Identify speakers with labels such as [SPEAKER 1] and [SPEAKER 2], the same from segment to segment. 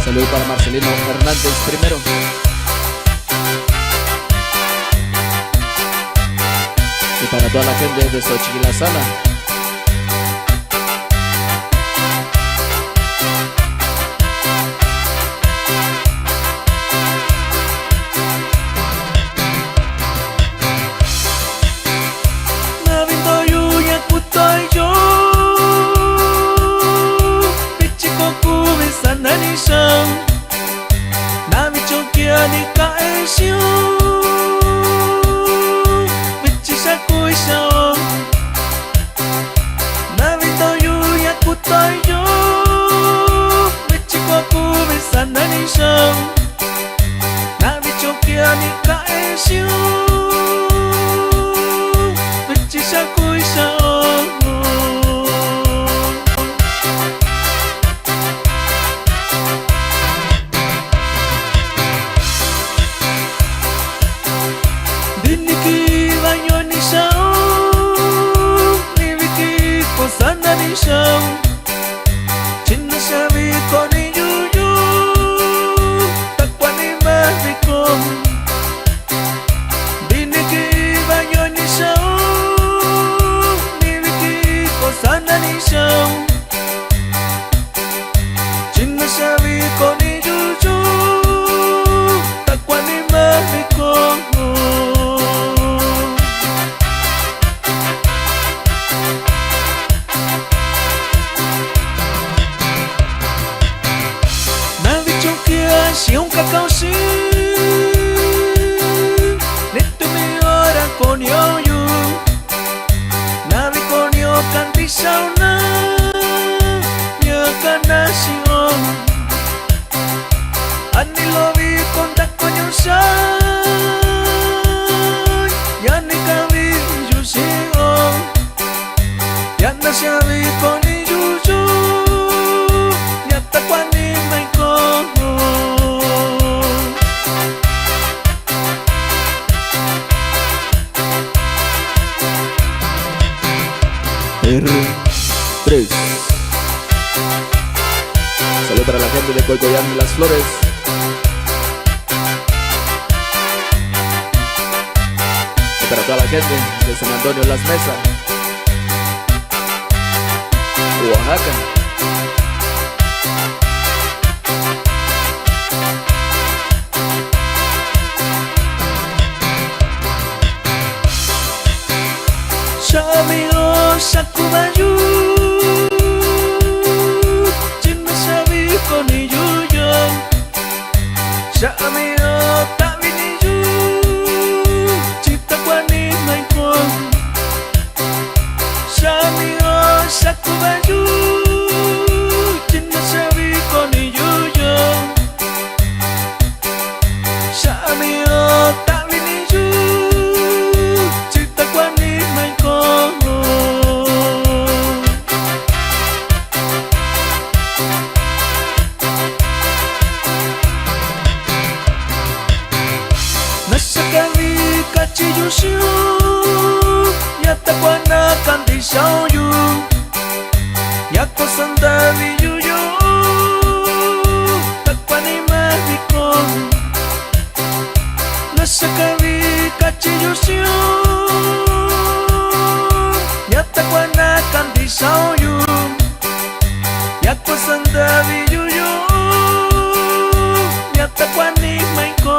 [SPEAKER 1] Saludos para Marcelino Hernández primero. Y para toda la gente de Xochitl La Sala.
[SPEAKER 2] Si un cacao si Neto mi ora con yo Navi con yo canti sauna Nya kanasio Ani lobi kontak konyo sai Yani kavi jusio Yana siavi koni juju Nyata kwani maiko
[SPEAKER 1] R3. Saludos para la gente de Coyoacán y Las Flores. Y para toda la gente de San Antonio Las Mesas, Oaxaca.
[SPEAKER 2] Shamio Sakubayu China Shabi Koni Yuyo Shamio Tabini Yu Chita Kwani Maiko Shamio Sakubayu China Shabi Koni Yuyo Shamio Tabini Yu Chita Kwani Maiko Nasakavi kachiyushu Yatakwana kandi shaoyu Yako sandavi yuyu Takwani mahiko Nasakavi kachiyushu Yatakwana kandi shaoyu Yako sandavi yuyu Yatakwani maiko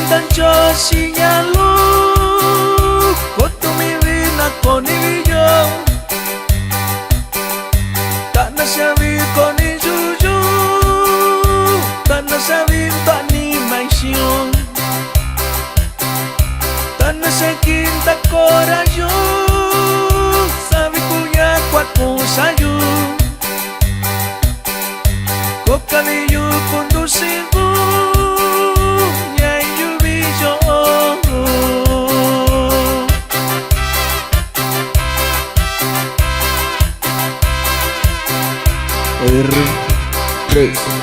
[SPEAKER 2] Dancho sinyalo Koto mirina koni yo Tana sabi koni juju Tana sabi tani maisyon Tana sekin takora yo Sabi kuya kwa kusayu Kokaniyu kondusigu
[SPEAKER 1] R3.